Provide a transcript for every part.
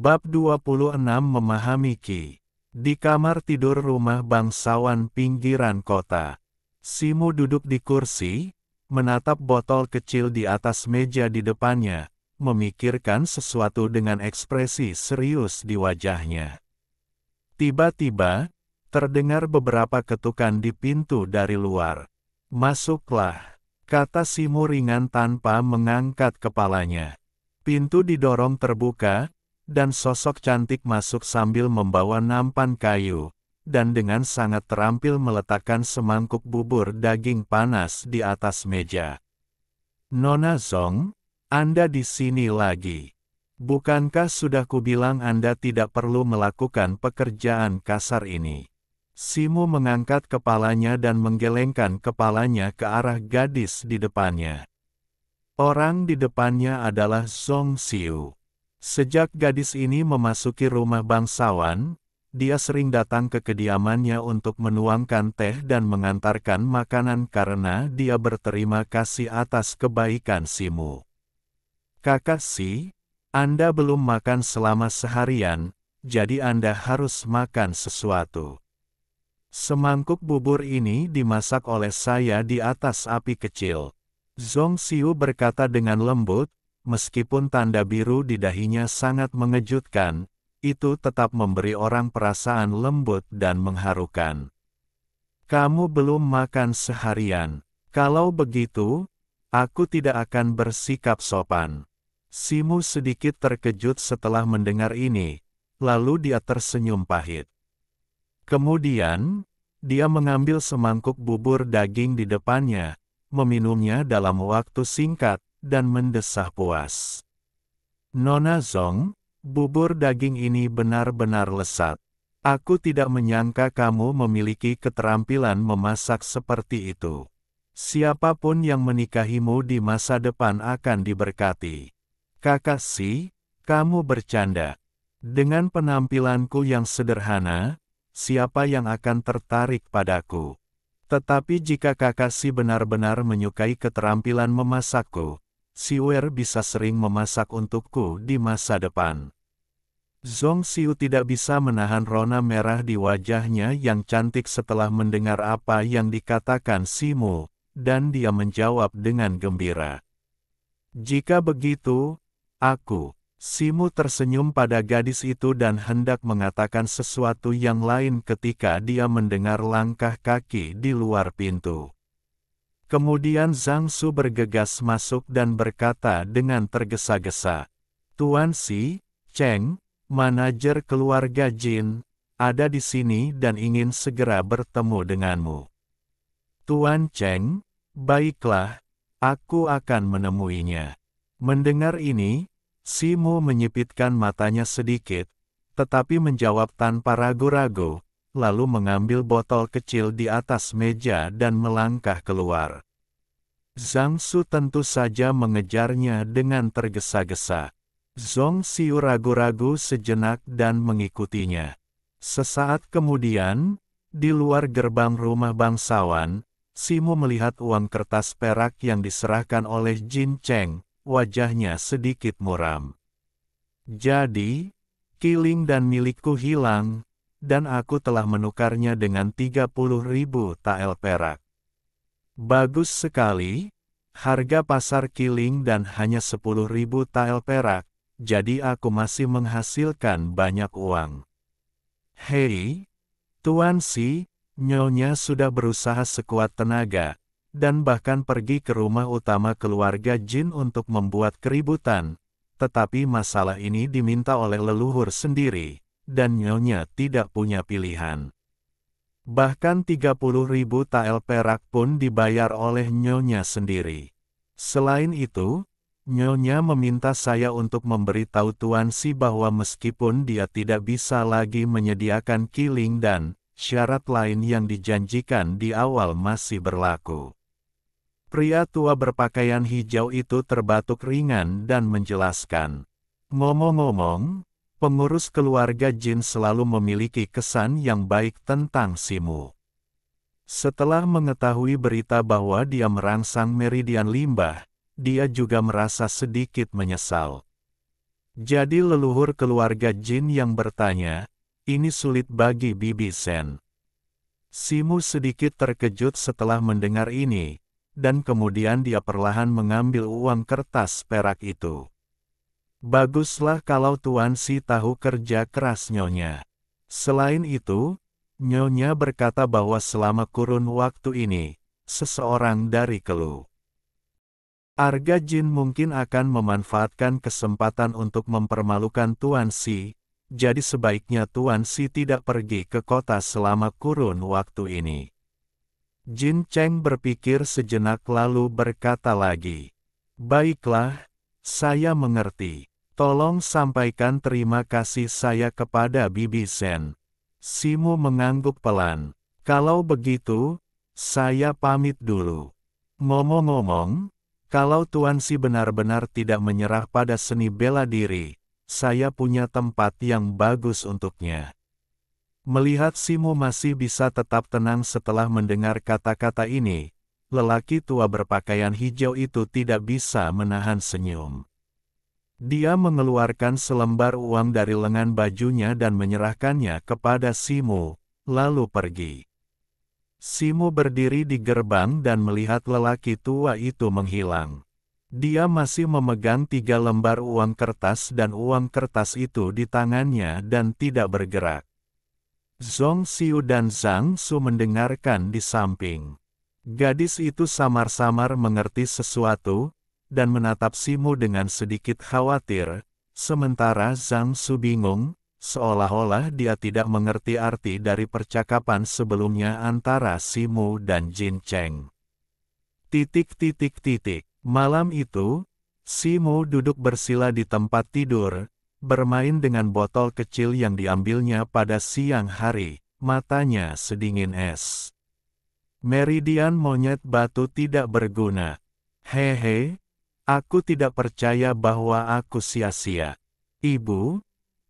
Bab 26 Memahami Ki. Di kamar tidur rumah bangsawan pinggiran kota. Simu duduk di kursi, menatap botol kecil di atas meja di depannya, memikirkan sesuatu dengan ekspresi serius di wajahnya. Tiba-tiba, terdengar beberapa ketukan di pintu dari luar. "Masuklah," kata Simu ringan tanpa mengangkat kepalanya. Pintu didorong terbuka, dan sosok cantik masuk sambil membawa nampan kayu, dan dengan sangat terampil meletakkan semangkuk bubur daging panas di atas meja. "Nona Zong, Anda di sini lagi. Bukankah sudah kubilang Anda tidak perlu melakukan pekerjaan kasar ini?" Simu mengangkat kepalanya dan menggelengkan kepalanya ke arah gadis di depannya. Orang di depannya adalah Zong Xiu. Sejak gadis ini memasuki rumah bangsawan, dia sering datang ke kediamannya untuk menuangkan teh dan mengantarkan makanan karena dia berterima kasih atas kebaikan Simu. "Kakak Si, Anda belum makan selama seharian, jadi Anda harus makan sesuatu. Semangkuk bubur ini dimasak oleh saya di atas api kecil." Zong Xiu berkata dengan lembut. Meskipun tanda biru di dahinya sangat mengejutkan, itu tetap memberi orang perasaan lembut dan mengharukan. "Kamu belum makan seharian. Kalau begitu, aku tidak akan bersikap sopan." Simu sedikit terkejut setelah mendengar ini, lalu dia tersenyum pahit. Kemudian, dia mengambil semangkuk bubur daging di depannya, meminumnya dalam waktu singkat, dan mendesah puas. "Nona Zong, bubur daging ini benar-benar lezat. Aku tidak menyangka kamu memiliki keterampilan memasak seperti itu. Siapapun yang menikahimu di masa depan akan diberkati." "Kakak Si, kamu bercanda. Dengan penampilanku yang sederhana, siapa yang akan tertarik padaku? Tetapi jika kakak Si benar-benar menyukai keterampilan memasakku, Siwer bisa sering memasak untukku di masa depan." Zong Xiu tidak bisa menahan rona merah di wajahnya yang cantik setelah mendengar apa yang dikatakan Simu, dan dia menjawab dengan gembira. "Jika begitu, aku..." Simu tersenyum pada gadis itu dan hendak mengatakan sesuatu yang lain ketika dia mendengar langkah kaki di luar pintu. Kemudian Zhang Su bergegas masuk dan berkata dengan tergesa-gesa, "Tuan Si, Cheng, manajer keluarga Jin, ada di sini dan ingin segera bertemu denganmu." "Tuan Cheng, baiklah, aku akan menemuinya." Mendengar ini, Simu menyipitkan matanya sedikit, tetapi menjawab tanpa ragu-ragu, lalu mengambil botol kecil di atas meja dan melangkah keluar. Zhang Su tentu saja mengejarnya dengan tergesa-gesa. Zong Xiu ragu-ragu sejenak dan mengikutinya. Sesaat kemudian, di luar gerbang rumah bangsawan, Simu melihat uang kertas perak yang diserahkan oleh Jin Cheng, wajahnya sedikit muram. "Jadi, Kiling dan milikku hilang, dan aku telah menukarnya dengan 30.000 tael perak. Bagus sekali, harga pasar Kiling dan hanya 10.000 tael perak, jadi aku masih menghasilkan banyak uang." "Hei, Tuan Si, Nyonya sudah berusaha sekuat tenaga, dan bahkan pergi ke rumah utama keluarga Jin untuk membuat keributan, tetapi masalah ini diminta oleh leluhur sendiri, dan Nyonya tidak punya pilihan. Bahkan 30.000 tael perak pun dibayar oleh Nyonya sendiri. Selain itu, Nyonya meminta saya untuk memberitahu Tuan Si bahwa meskipun dia tidak bisa lagi menyediakan Kiling dan syarat lain yang dijanjikan di awal masih berlaku." Pria tua berpakaian hijau itu terbatuk ringan dan menjelaskan, "Ngomong-ngomong, pengurus keluarga Jin selalu memiliki kesan yang baik tentang Simu. Setelah mengetahui berita bahwa dia merangsang Meridian Limbah, dia juga merasa sedikit menyesal. Jadi leluhur keluarga jin yang bertanya, ini sulit bagi Bibi Sen. Simu sedikit terkejut setelah mendengar ini, dan kemudian dia perlahan mengambil uang kertas perak itu. Baguslah kalau Tuan Si tahu kerja keras Nyonya. Selain itu, Nyonya berkata bahwa selama kurun waktu ini, seseorang dari Kelu Arga Jin mungkin akan memanfaatkan kesempatan untuk mempermalukan Tuan Si, jadi sebaiknya Tuan Si tidak pergi ke kota selama kurun waktu ini. Jin Cheng berpikir sejenak lalu berkata lagi, "Baiklah, saya mengerti. Tolong sampaikan terima kasih saya kepada Bibi Sen." Simu mengangguk pelan. "Kalau begitu, saya pamit dulu. Ngomong-ngomong, kalau Tuan Si benar-benar tidak menyerah pada seni bela diri, saya punya tempat yang bagus untuknya." Melihat Simu masih bisa tetap tenang setelah mendengar kata-kata ini, lelaki tua berpakaian hijau itu tidak bisa menahan senyum. Dia mengeluarkan selembar uang dari lengan bajunya dan menyerahkannya kepada Simu, lalu pergi. Simu berdiri di gerbang dan melihat lelaki tua itu menghilang. Dia masih memegang 3 lembar uang kertas dan uang kertas itu di tangannya dan tidak bergerak. Zhong Xiu dan Zhang Su mendengarkan di samping. Gadis itu samar-samar mengerti sesuatu, dan menatap Simu dengan sedikit khawatir, sementara Zhang Su bingung, seolah-olah dia tidak mengerti arti dari percakapan sebelumnya antara Simu dan Jin Cheng. Malam itu, Simu duduk bersila di tempat tidur, bermain dengan botol kecil yang diambilnya pada siang hari, matanya sedingin es. Meridian monyet batu tidak berguna. Hehe, aku tidak percaya bahwa aku sia-sia. Ibu,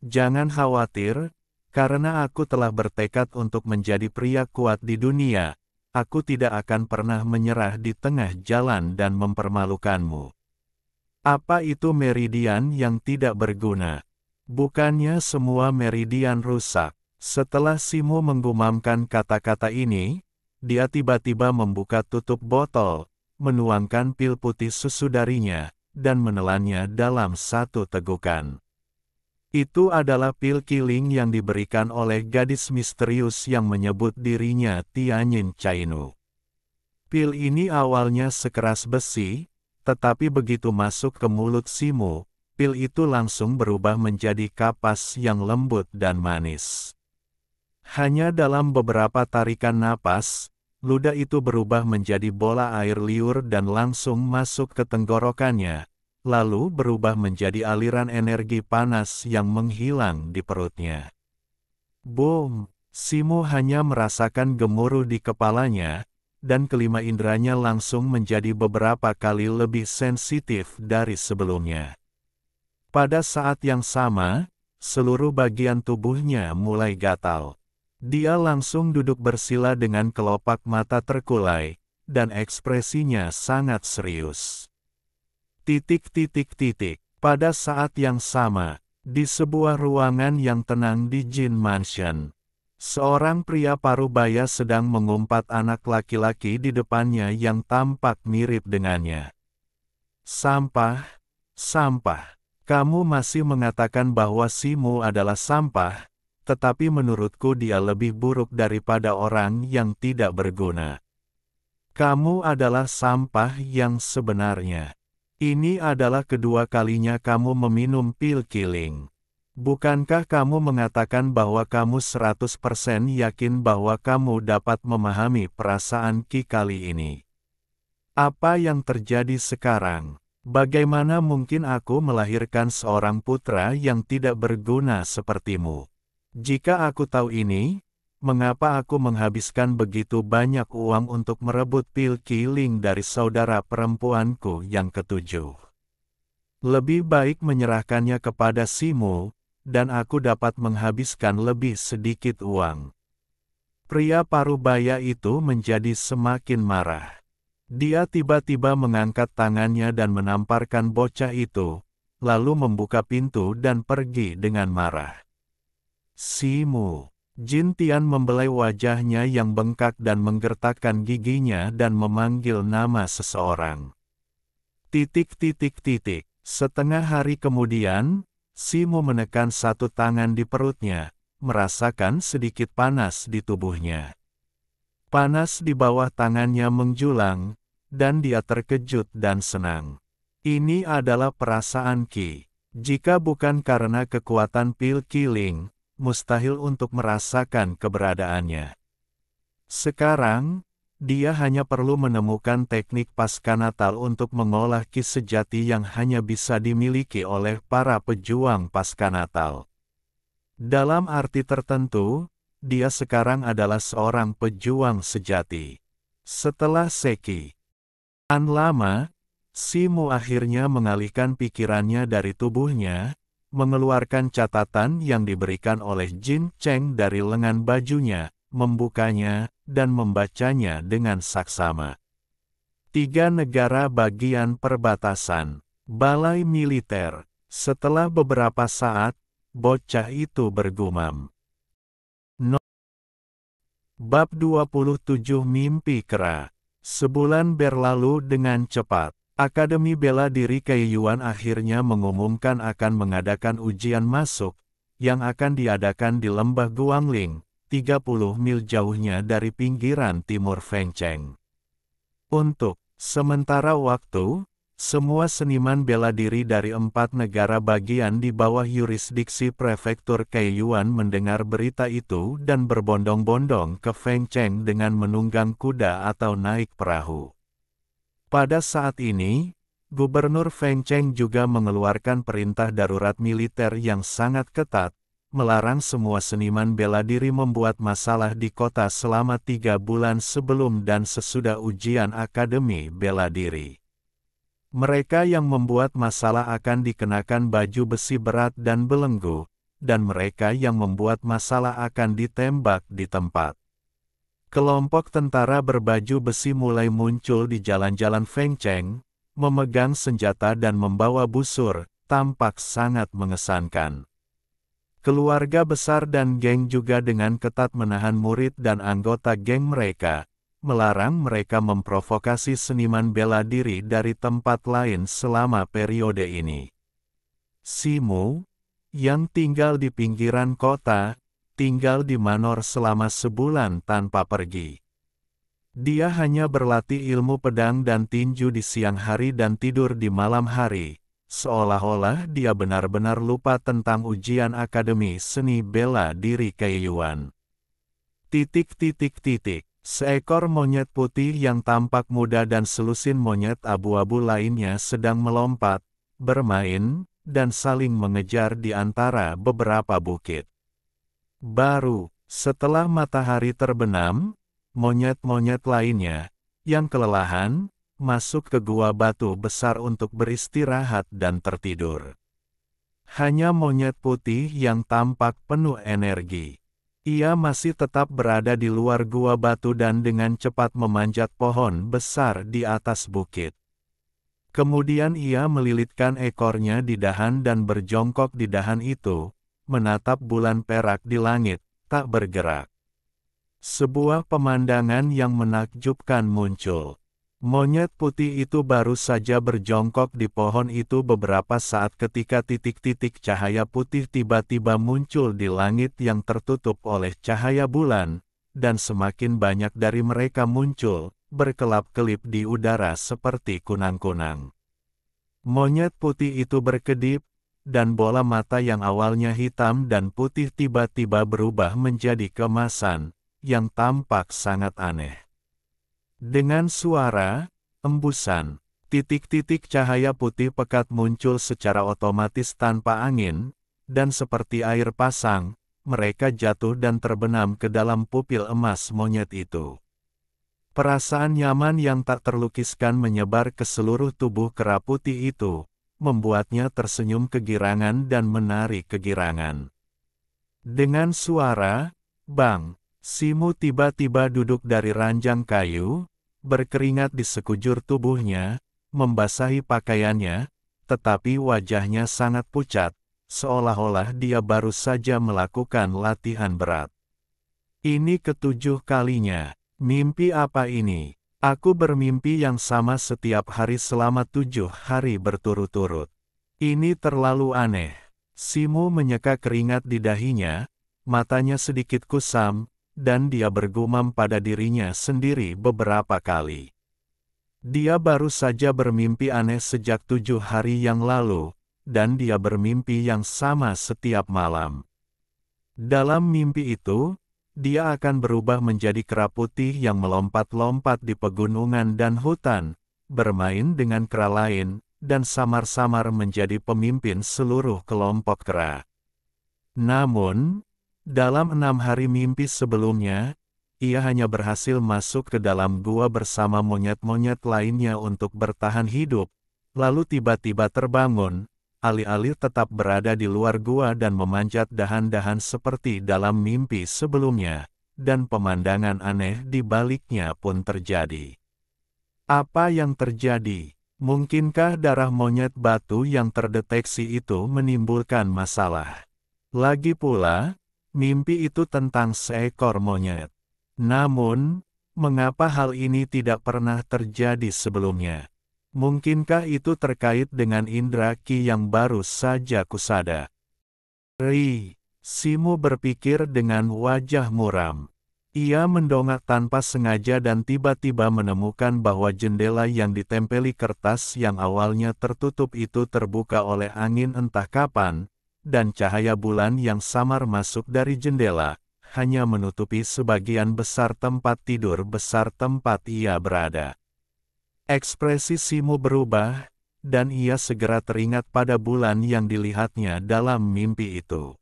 jangan khawatir, karena aku telah bertekad untuk menjadi pria kuat di dunia, aku tidak akan pernah menyerah di tengah jalan dan mempermalukanmu. Apa itu meridian yang tidak berguna? Bukannya semua meridian rusak. Setelah Simu menggumamkan kata-kata ini, dia tiba-tiba membuka tutup botol, menuangkan pil putih susu darinya, dan menelannya dalam satu tegukan. Itu adalah pil killing yang diberikan oleh gadis misterius yang menyebut dirinya Tianyin Cainu. Pil ini awalnya sekeras besi, tetapi begitu masuk ke mulut Simu, pil itu langsung berubah menjadi kapas yang lembut dan manis. Hanya dalam beberapa tarikan napas, ludah itu berubah menjadi bola air liur dan langsung masuk ke tenggorokannya, lalu berubah menjadi aliran energi panas yang menghilang di perutnya. Boom! Simu hanya merasakan gemuruh di kepalanya, dan kelima inderanya langsung menjadi beberapa kali lebih sensitif dari sebelumnya. Pada saat yang sama, seluruh bagian tubuhnya mulai gatal. Dia langsung duduk bersila dengan kelopak mata terkulai, dan ekspresinya sangat serius. Pada saat yang sama, di sebuah ruangan yang tenang di Jin Mansion, seorang pria parubaya sedang mengumpat anak laki-laki di depannya yang tampak mirip dengannya. Sampah, sampah. Kamu masih mengatakan bahwa Simu adalah sampah, tetapi menurutku dia lebih buruk daripada orang yang tidak berguna. Kamu adalah sampah yang sebenarnya. Ini adalah kedua kalinya kamu meminum pil killing. Bukankah kamu mengatakan bahwa kamu 100% yakin bahwa kamu dapat memahami perasaan Ki kali ini? Apa yang terjadi sekarang? Bagaimana mungkin aku melahirkan seorang putra yang tidak berguna sepertimu? Jika aku tahu ini, mengapa aku menghabiskan begitu banyak uang untuk merebut pil killing dari saudara perempuanku yang ketujuh? Lebih baik menyerahkannya kepada Simu, dan aku dapat menghabiskan lebih sedikit uang. Pria parubaya itu menjadi semakin marah. Dia tiba-tiba mengangkat tangannya dan menamparkan bocah itu, lalu membuka pintu dan pergi dengan marah. Simu. Jin Tian membelai wajahnya yang bengkak dan menggertakkan giginya dan memanggil nama seseorang. Setengah hari kemudian, Simu menekan satu tangan di perutnya, merasakan sedikit panas di tubuhnya. Panas di bawah tangannya menjulang, dan dia terkejut dan senang. Ini adalah perasaan Qi. Jika bukan karena kekuatan pil Qiling, mustahil untuk merasakan keberadaannya. Sekarang, dia hanya perlu menemukan teknik pasca Natal untuk mengolah Qi sejati yang hanya bisa dimiliki oleh para pejuang pasca Natal. Dalam arti tertentu, dia sekarang adalah seorang pejuang sejati. Setelah sekian lama, Simu akhirnya mengalihkan pikirannya dari tubuhnya, mengeluarkan catatan yang diberikan oleh Jin Cheng dari lengan bajunya, membukanya, dan membacanya dengan saksama. 3 negara bagian perbatasan. Balai militer. Setelah beberapa saat, bocah itu bergumam. Bab 27 Mimpi Kera. Sebulan berlalu dengan cepat. Akademi Bela Diri Kaiyuan akhirnya mengumumkan akan mengadakan ujian masuk, yang akan diadakan di lembah Guangling, 30 mil jauhnya dari pinggiran timur Fengcheng. Untuk sementara waktu, semua seniman bela diri dari 4 negara bagian di bawah yurisdiksi Prefektur Kaiyuan mendengar berita itu dan berbondong-bondong ke Fengcheng dengan menunggang kuda atau naik perahu. Pada saat ini, Gubernur Fengcheng juga mengeluarkan perintah darurat militer yang sangat ketat, melarang semua seniman bela diri membuat masalah di kota selama 3 bulan sebelum dan sesudah ujian Akademi Bela Diri. Mereka yang membuat masalah akan dikenakan baju besi berat dan belenggu, dan mereka yang membuat masalah akan ditembak di tempat. Kelompok tentara berbaju besi mulai muncul di jalan-jalan Fengcheng, memegang senjata dan membawa busur, tampak sangat mengesankan. Keluarga besar dan geng juga dengan ketat menahan murid dan anggota geng mereka, melarang mereka memprovokasi seniman bela diri dari tempat lain selama periode ini. Simu, yang tinggal di pinggiran kota, tinggal di Manor selama sebulan tanpa pergi. Dia hanya berlatih ilmu pedang dan tinju di siang hari dan tidur di malam hari, seolah-olah dia benar-benar lupa tentang ujian Akademi Seni Bela Diri Kaiyuan. Seekor monyet putih yang tampak muda dan selusin monyet abu-abu lainnya sedang melompat, bermain, dan saling mengejar di antara beberapa bukit. Baru setelah matahari terbenam, monyet-monyet lainnya, yang kelelahan, masuk ke gua batu besar untuk beristirahat dan tertidur. Hanya monyet putih yang tampak penuh energi. Ia masih tetap berada di luar gua batu dan dengan cepat memanjat pohon besar di atas bukit. Kemudian ia melilitkan ekornya di dahan dan berjongkok di dahan itu, menatap bulan perak di langit, tak bergerak. Sebuah pemandangan yang menakjubkan muncul. Monyet putih itu baru saja berjongkok di pohon itu beberapa saat ketika titik-titik cahaya putih tiba-tiba muncul di langit yang tertutup oleh cahaya bulan, dan semakin banyak dari mereka muncul, berkelap-kelip di udara seperti kunang-kunang. Monyet putih itu berkedip, dan bola mata yang awalnya hitam dan putih tiba-tiba berubah menjadi keemasan, yang tampak sangat aneh. Dengan suara, embusan, titik-titik cahaya putih pekat muncul secara otomatis tanpa angin, dan seperti air pasang, mereka jatuh dan terbenam ke dalam pupil emas monyet itu. Perasaan nyaman yang tak terlukiskan menyebar ke seluruh tubuh kera putih itu, membuatnya tersenyum kegirangan dan menarik kegirangan. Dengan suara, bang, Simu tiba-tiba duduk dari ranjang kayu, berkeringat di sekujur tubuhnya, membasahi pakaiannya, tetapi wajahnya sangat pucat, seolah-olah dia baru saja melakukan latihan berat. Ini ketujuh kalinya. Mimpi apa ini? Aku bermimpi yang sama setiap hari selama 7 hari berturut-turut. Ini terlalu aneh. Simu menyeka keringat di dahinya, matanya sedikit kusam, dan dia bergumam pada dirinya sendiri beberapa kali. Dia baru saja bermimpi aneh sejak 7 hari yang lalu, dan dia bermimpi yang sama setiap malam. Dalam mimpi itu, dia akan berubah menjadi kera putih yang melompat-lompat di pegunungan dan hutan, bermain dengan kera lain, dan samar-samar menjadi pemimpin seluruh kelompok kera. Namun, dalam 6 hari mimpi sebelumnya, ia hanya berhasil masuk ke dalam gua bersama monyet-monyet lainnya untuk bertahan hidup, lalu tiba-tiba terbangun, alih-alih tetap berada di luar gua dan memanjat dahan-dahan seperti dalam mimpi sebelumnya, dan pemandangan aneh di baliknya pun terjadi. Apa yang terjadi? Mungkinkah darah monyet batu yang terdeteksi itu menimbulkan masalah? Lagi pula, mimpi itu tentang seekor monyet. Namun, mengapa hal ini tidak pernah terjadi sebelumnya? Mungkinkah itu terkait dengan indra ki yang baru saja kusada? Simu berpikir dengan wajah muram. Ia mendongak tanpa sengaja dan tiba-tiba menemukan bahwa jendela yang ditempeli kertas yang awalnya tertutup itu terbuka oleh angin entah kapan, dan cahaya bulan yang samar masuk dari jendela, hanya menutupi sebagian besar tempat tidur besar tempat ia berada. Ekspresi Simu berubah, dan ia segera teringat pada bulan yang dilihatnya dalam mimpi itu.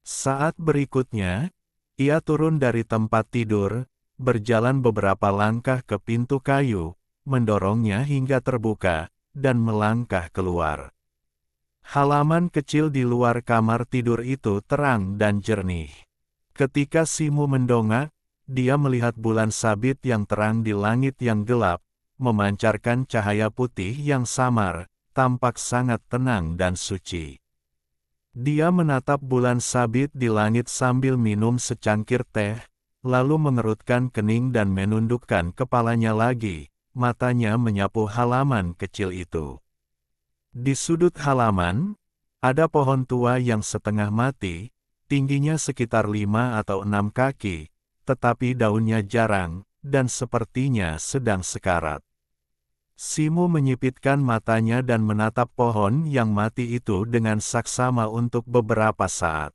Saat berikutnya, ia turun dari tempat tidur, berjalan beberapa langkah ke pintu kayu, mendorongnya hingga terbuka, dan melangkah keluar. Halaman kecil di luar kamar tidur itu terang dan jernih. Ketika Simu mendongak, dia melihat bulan sabit yang terang di langit yang gelap, memancarkan cahaya putih yang samar, tampak sangat tenang dan suci. Dia menatap bulan sabit di langit sambil minum secangkir teh, lalu mengerutkan kening dan menundukkan kepalanya lagi, matanya menyapu halaman kecil itu. Di sudut halaman, ada pohon tua yang setengah mati, tingginya sekitar 5 atau 6 kaki, tetapi daunnya jarang, dan sepertinya sedang sekarat. Simu menyipitkan matanya dan menatap pohon yang mati itu dengan saksama untuk beberapa saat.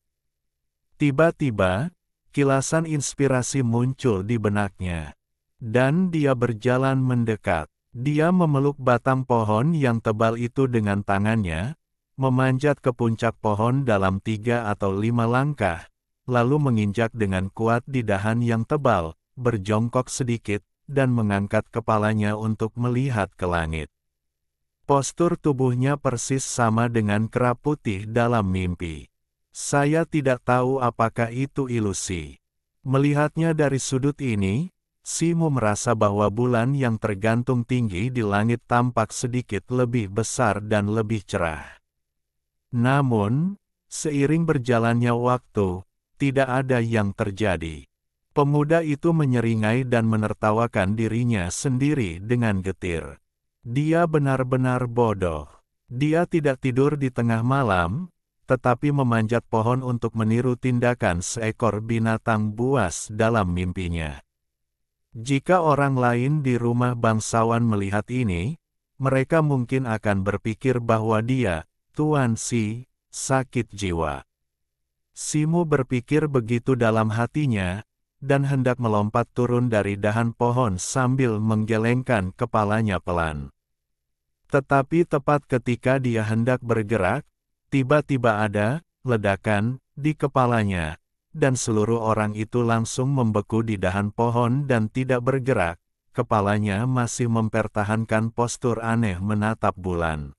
Tiba-tiba, kilasan inspirasi muncul di benaknya. Dan dia berjalan mendekat. Dia memeluk batang pohon yang tebal itu dengan tangannya, memanjat ke puncak pohon dalam 3 atau 5 langkah, lalu menginjak dengan kuat di dahan yang tebal, berjongkok sedikit, dan mengangkat kepalanya untuk melihat ke langit. Postur tubuhnya persis sama dengan kera putih dalam mimpi. Saya tidak tahu apakah itu ilusi. Melihatnya dari sudut ini, Simu merasa bahwa bulan yang tergantung tinggi di langit tampak sedikit lebih besar dan lebih cerah. Namun, seiring berjalannya waktu, tidak ada yang terjadi. Pemuda itu menyeringai dan menertawakan dirinya sendiri dengan getir. Dia benar-benar bodoh. Dia tidak tidur di tengah malam, tetapi memanjat pohon untuk meniru tindakan seekor binatang buas dalam mimpinya. Jika orang lain di rumah bangsawan melihat ini, mereka mungkin akan berpikir bahwa dia, Tuan Si, sakit jiwa. Simu berpikir begitu dalam hatinya, dan hendak melompat turun dari dahan pohon sambil menggelengkan kepalanya pelan. Tetapi tepat ketika dia hendak bergerak, tiba-tiba ada ledakan di kepalanya, dan seluruh orang itu langsung membeku di dahan pohon dan tidak bergerak, kepalanya masih mempertahankan postur aneh menatap bulan.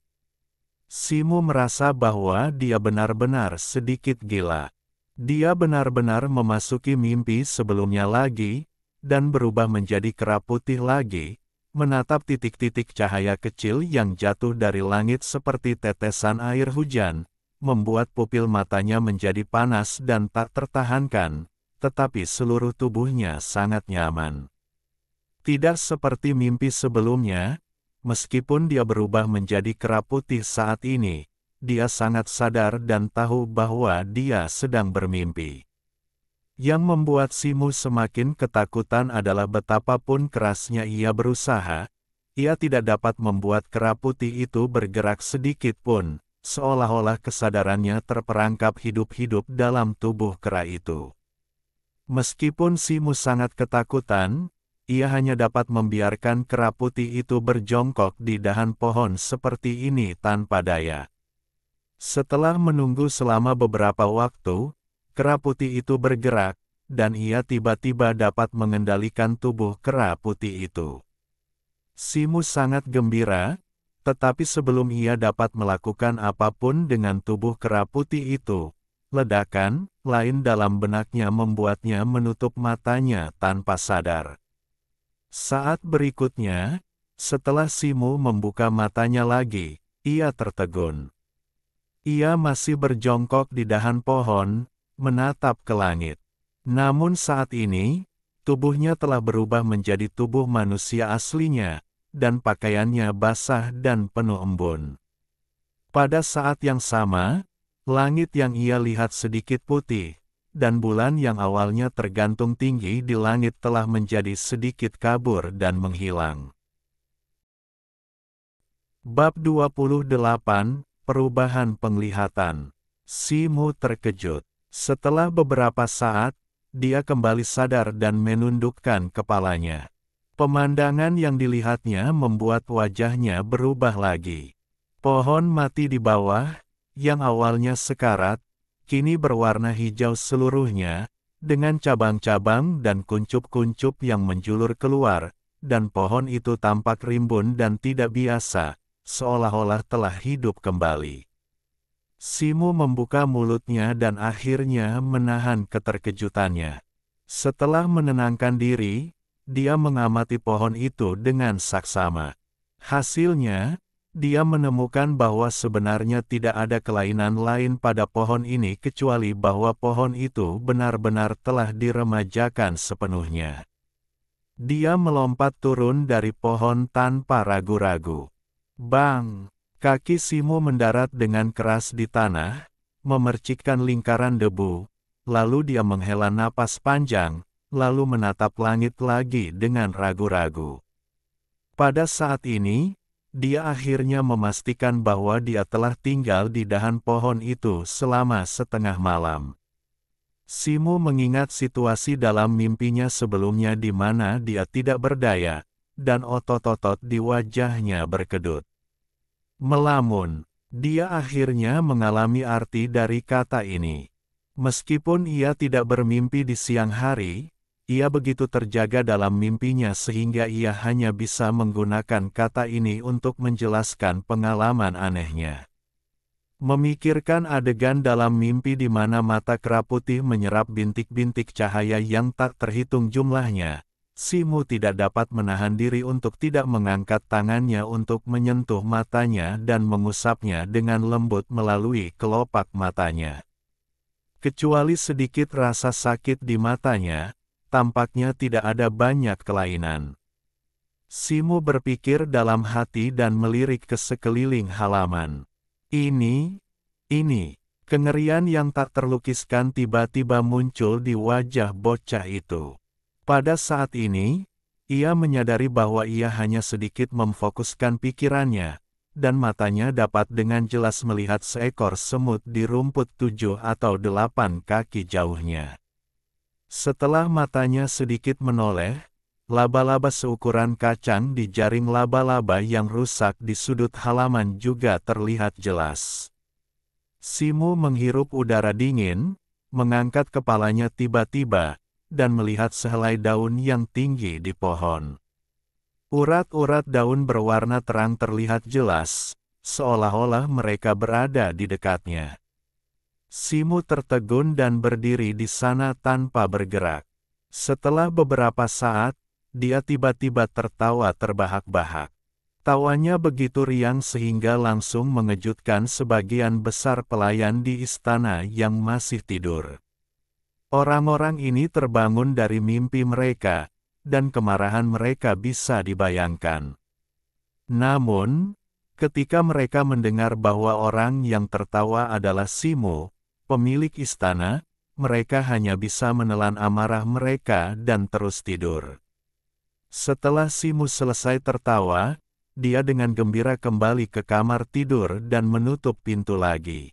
Simu merasa bahwa dia benar-benar sedikit gila. Dia benar-benar memasuki mimpi sebelumnya lagi, dan berubah menjadi kera putih lagi, menatap titik-titik cahaya kecil yang jatuh dari langit seperti tetesan air hujan, membuat pupil matanya menjadi panas dan tak tertahankan, tetapi seluruh tubuhnya sangat nyaman. Tidak seperti mimpi sebelumnya, meskipun dia berubah menjadi kera putih saat ini, dia sangat sadar dan tahu bahwa dia sedang bermimpi. Yang membuat Simu semakin ketakutan adalah betapapun kerasnya ia berusaha, ia tidak dapat membuat kera putih itu bergerak sedikit pun, seolah-olah kesadarannya terperangkap hidup-hidup dalam tubuh kera itu. Meskipun Simu sangat ketakutan, ia hanya dapat membiarkan kera putih itu berjongkok di dahan pohon seperti ini tanpa daya. Setelah menunggu selama beberapa waktu, kera putih itu bergerak, dan ia tiba-tiba dapat mengendalikan tubuh kera putih itu. Simu sangat gembira, tetapi sebelum ia dapat melakukan apapun dengan tubuh kera putih itu, ledakan lain dalam benaknya membuatnya menutup matanya tanpa sadar. Saat berikutnya, setelah Simu membuka matanya lagi, ia tertegun. Ia masih berjongkok di dahan pohon, menatap ke langit. Namun saat ini, tubuhnya telah berubah menjadi tubuh manusia aslinya, dan pakaiannya basah dan penuh embun. Pada saat yang sama, langit yang ia lihat sedikit putih, dan bulan yang awalnya tergantung tinggi di langit telah menjadi sedikit kabur dan menghilang. Bab 28, Perubahan Penglihatan. Simu terkejut. Setelah beberapa saat, dia kembali sadar dan menundukkan kepalanya. Pemandangan yang dilihatnya membuat wajahnya berubah lagi. Pohon mati di bawah, yang awalnya sekarat, kini berwarna hijau seluruhnya, dengan cabang-cabang dan kuncup-kuncup yang menjulur keluar, dan pohon itu tampak rimbun dan tidak biasa, seolah-olah telah hidup kembali. Simu membuka mulutnya dan akhirnya menahan keterkejutannya. Setelah menenangkan diri, dia mengamati pohon itu dengan saksama. Hasilnya, dia menemukan bahwa sebenarnya tidak ada kelainan lain pada pohon ini kecuali bahwa pohon itu benar-benar telah diremajakan sepenuhnya. Dia melompat turun dari pohon tanpa ragu-ragu. Bang! Kaki Simu mendarat dengan keras di tanah, memercikkan lingkaran debu, lalu dia menghela napas panjang, lalu menatap langit lagi dengan ragu-ragu. Pada saat ini, dia akhirnya memastikan bahwa dia telah tinggal di dahan pohon itu selama setengah malam. Simu mengingat situasi dalam mimpinya sebelumnya di mana dia tidak berdaya, dan otot-otot di wajahnya berkedut. Melamun, dia akhirnya mengalami arti dari kata ini. Meskipun ia tidak bermimpi di siang hari, ia begitu terjaga dalam mimpinya sehingga ia hanya bisa menggunakan kata ini untuk menjelaskan pengalaman anehnya. Memikirkan adegan dalam mimpi di mana mata kera putih menyerap bintik-bintik cahaya yang tak terhitung jumlahnya, Simu tidak dapat menahan diri untuk tidak mengangkat tangannya untuk menyentuh matanya dan mengusapnya dengan lembut melalui kelopak matanya. Kecuali sedikit rasa sakit di matanya, tampaknya tidak ada banyak kelainan. Simu berpikir dalam hati dan melirik ke sekeliling halaman. Ini, kengerian yang tak terlukiskan tiba-tiba muncul di wajah bocah itu. Pada saat ini, ia menyadari bahwa ia hanya sedikit memfokuskan pikirannya, dan matanya dapat dengan jelas melihat seekor semut di rumput 7 atau 8 kaki jauhnya. Setelah matanya sedikit menoleh, laba-laba seukuran kacang di jaring laba-laba yang rusak di sudut halaman juga terlihat jelas. Simu menghirup udara dingin, mengangkat kepalanya tiba-tiba, dan melihat sehelai daun yang tinggi di pohon. Urat-urat daun berwarna terang terlihat jelas, seolah-olah mereka berada di dekatnya. Simu tertegun dan berdiri di sana tanpa bergerak. Setelah beberapa saat, dia tiba-tiba tertawa terbahak-bahak. Tawanya begitu riang sehingga langsung mengejutkan sebagian besar pelayan di istana yang masih tidur. Orang-orang ini terbangun dari mimpi mereka, dan kemarahan mereka bisa dibayangkan. Namun, ketika mereka mendengar bahwa orang yang tertawa adalah Simo, pemilik istana, mereka hanya bisa menelan amarah mereka dan terus tidur. Setelah Simo selesai tertawa, dia dengan gembira kembali ke kamar tidur dan menutup pintu lagi.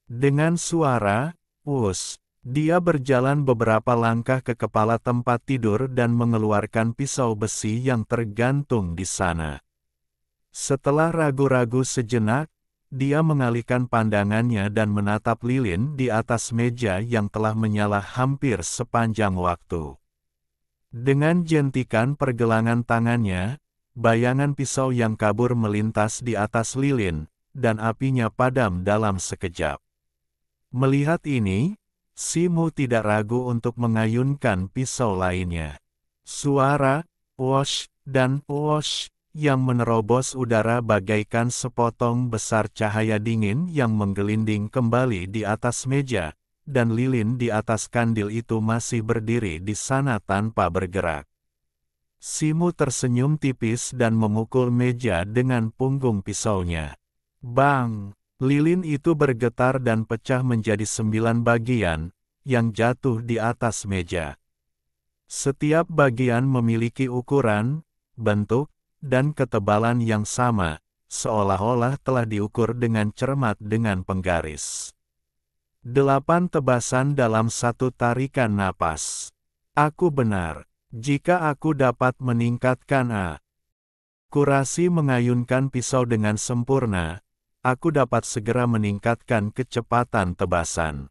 Dengan suara, "Wus," dia berjalan beberapa langkah ke kepala tempat tidur dan mengeluarkan pisau besi yang tergantung di sana. Setelah ragu-ragu sejenak, dia mengalihkan pandangannya dan menatap lilin di atas meja yang telah menyala hampir sepanjang waktu. Dengan jentikan pergelangan tangannya, bayangan pisau yang kabur melintas di atas lilin, dan apinya padam dalam sekejap. Melihat ini, Simo tidak ragu untuk mengayunkan pisau lainnya. Suara "wosh" dan "wosh" yang menerobos udara bagaikan sepotong besar cahaya dingin yang menggelinding kembali di atas meja, dan lilin di atas kandil itu masih berdiri di sana tanpa bergerak. Simo tersenyum tipis dan memukul meja dengan punggung pisaunya. Bang! Lilin itu bergetar dan pecah menjadi 9 bagian, yang jatuh di atas meja. Setiap bagian memiliki ukuran, bentuk, dan ketebalan yang sama, seolah-olah telah diukur dengan cermat dengan penggaris. 8 tebasan dalam satu tarikan napas. Aku benar. Jika aku dapat meningkatkan kurasi mengayunkan pisau dengan sempurna, aku dapat segera meningkatkan kecepatan tebasan.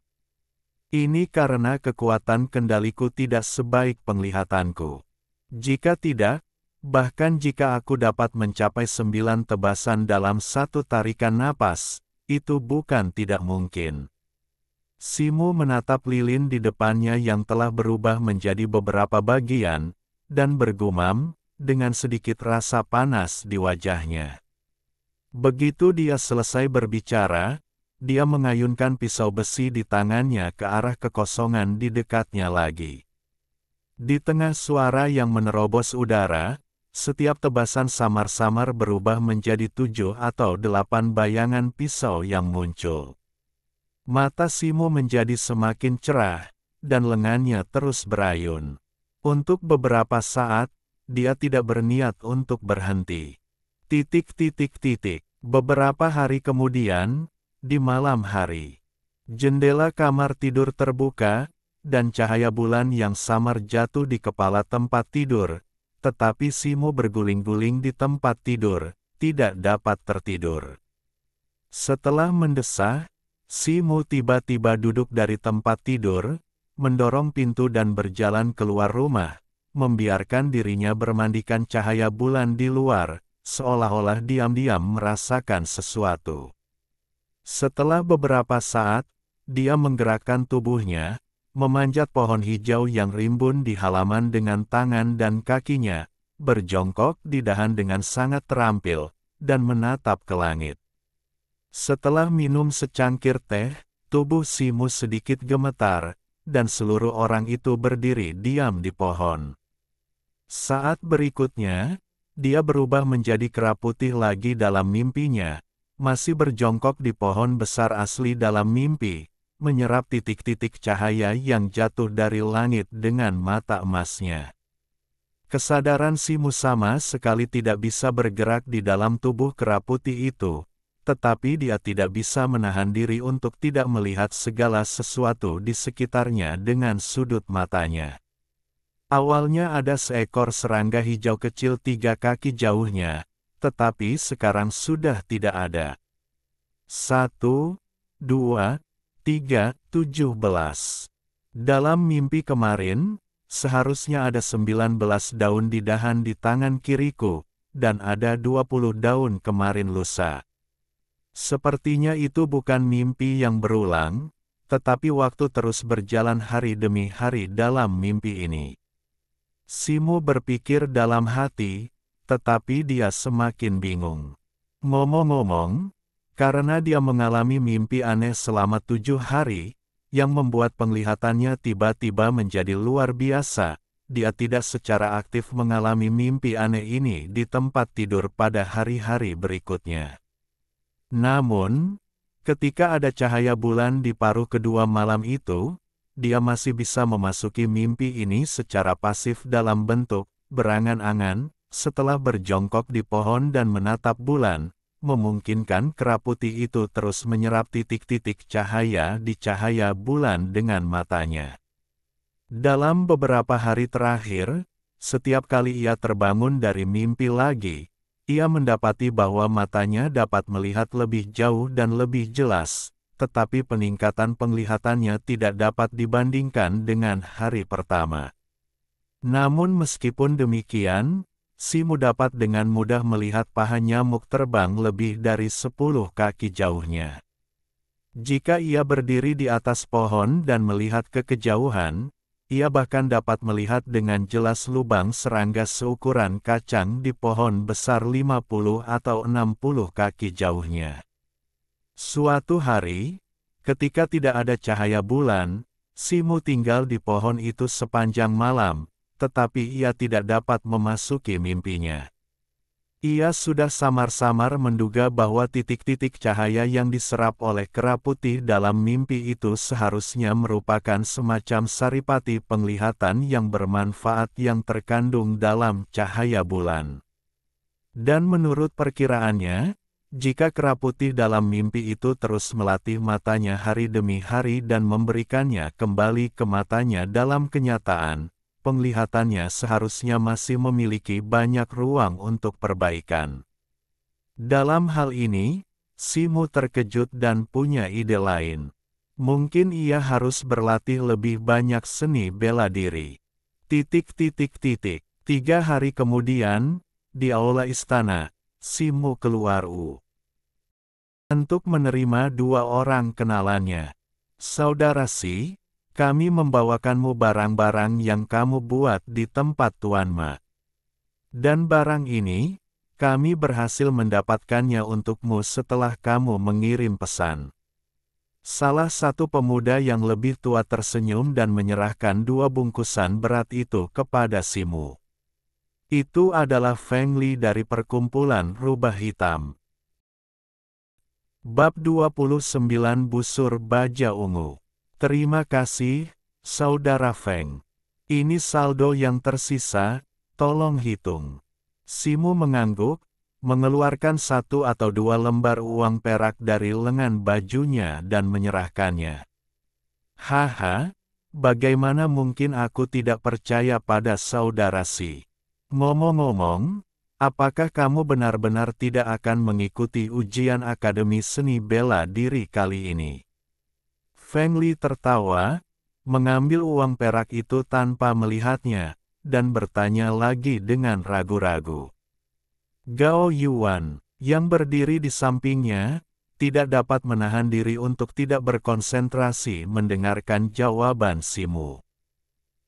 Ini karena kekuatan kendaliku tidak sebaik penglihatanku. Jika tidak, bahkan jika aku dapat mencapai 9 tebasan dalam satu tarikan napas, itu bukan tidak mungkin. Simo menatap lilin di depannya yang telah berubah menjadi beberapa bagian, dan bergumam, dengan sedikit rasa panas di wajahnya. Begitu dia selesai berbicara, dia mengayunkan pisau besi di tangannya ke arah kekosongan di dekatnya lagi. Di tengah suara yang menerobos udara, setiap tebasan samar-samar berubah menjadi 7 atau 8 bayangan pisau yang muncul. Mata Simo menjadi semakin cerah, dan lengannya terus berayun. Untuk beberapa saat, dia tidak berniat untuk berhenti. Beberapa hari kemudian, di malam hari, jendela kamar tidur terbuka, dan cahaya bulan yang samar jatuh di kepala tempat tidur, tetapi Simo berguling-guling di tempat tidur, tidak dapat tertidur. Setelah mendesah, Simo tiba-tiba duduk dari tempat tidur, mendorong pintu dan berjalan keluar rumah, membiarkan dirinya bermandikan cahaya bulan di luar, seolah-olah diam-diam merasakan sesuatu. Setelah beberapa saat, dia menggerakkan tubuhnya, memanjat pohon hijau yang rimbun di halaman dengan tangan dan kakinya, berjongkok di dahan dengan sangat terampil, dan menatap ke langit. Setelah minum secangkir teh, tubuh Simo sedikit gemetar, dan seluruh orang itu berdiri diam di pohon. Saat berikutnya, dia berubah menjadi kera putih lagi dalam mimpinya, masih berjongkok di pohon besar asli dalam mimpi, menyerap titik-titik cahaya yang jatuh dari langit dengan mata emasnya. Kesadaran Simo sama sekali tidak bisa bergerak di dalam tubuh kera putih itu, tetapi dia tidak bisa menahan diri untuk tidak melihat segala sesuatu di sekitarnya dengan sudut matanya. Awalnya ada seekor serangga hijau kecil 3 kaki jauhnya, tetapi sekarang sudah tidak ada. 1, 2, 3, 17. Dalam mimpi kemarin, seharusnya ada 19 daun di dahan di tangan kiriku, dan ada 20 daun kemarin lusa. Sepertinya itu bukan mimpi yang berulang, tetapi waktu terus berjalan hari demi hari dalam mimpi ini. Simu berpikir dalam hati, tetapi dia semakin bingung. Ngomong-ngomong, karena dia mengalami mimpi aneh selama 7 hari, yang membuat penglihatannya tiba-tiba menjadi luar biasa, dia tidak secara aktif mengalami mimpi aneh ini di tempat tidur pada hari-hari berikutnya. Namun, ketika ada cahaya bulan di paruh kedua malam itu, dia masih bisa memasuki mimpi ini secara pasif dalam bentuk berangan-angan, setelah berjongkok di pohon dan menatap bulan, memungkinkan kera putih itu terus menyerap titik-titik cahaya di cahaya bulan dengan matanya. Dalam beberapa hari terakhir, setiap kali ia terbangun dari mimpi lagi, ia mendapati bahwa matanya dapat melihat lebih jauh dan lebih jelas, tetapi peningkatan penglihatannya tidak dapat dibandingkan dengan hari pertama. Namun meskipun demikian, Simu dapat dengan mudah melihat paha nyamuk terbang lebih dari 10 kaki jauhnya. Jika ia berdiri di atas pohon dan melihat ke kejauhan, ia bahkan dapat melihat dengan jelas lubang serangga seukuran kacang di pohon besar 50 atau 60 kaki jauhnya. Suatu hari, ketika tidak ada cahaya bulan, Simu tinggal di pohon itu sepanjang malam, tetapi ia tidak dapat memasuki mimpinya. Ia sudah samar-samar menduga bahwa titik-titik cahaya yang diserap oleh kera putih dalam mimpi itu seharusnya merupakan semacam saripati penglihatan yang bermanfaat yang terkandung dalam cahaya bulan. Dan menurut perkiraannya, jika kera putih dalam mimpi itu terus melatih matanya hari demi hari dan memberikannya kembali ke matanya dalam kenyataan, penglihatannya seharusnya masih memiliki banyak ruang untuk perbaikan. Dalam hal ini, Simu terkejut dan punya ide lain. Mungkin ia harus berlatih lebih banyak seni bela diri. 3 hari kemudian, di aula istana, Simu keluar untuk menerima 2 orang kenalannya. Saudara Si, kami membawakanmu barang-barang yang kamu buat di tempat Tuan Ma. Dan barang ini, kami berhasil mendapatkannya untukmu setelah kamu mengirim pesan. Salah satu pemuda yang lebih tua tersenyum dan menyerahkan 2 bungkusan berat itu kepada Simu. Itu adalah Feng Li dari perkumpulan rubah hitam. Bab 29 Busur Baja Ungu. Terima kasih, Saudara Feng. Ini saldo yang tersisa, tolong hitung. Simu mengangguk, mengeluarkan 1 atau 2 lembar uang perak dari lengan bajunya dan menyerahkannya. Haha, bagaimana mungkin aku tidak percaya pada Saudara Si? Ngomong-ngomong, apakah kamu benar-benar tidak akan mengikuti ujian Akademi Seni Bela Diri kali ini? Feng Li tertawa, mengambil uang perak itu tanpa melihatnya, dan bertanya lagi dengan ragu-ragu. Gao Yuan, yang berdiri di sampingnya, tidak dapat menahan diri untuk tidak berkonsentrasi mendengarkan jawaban Simu.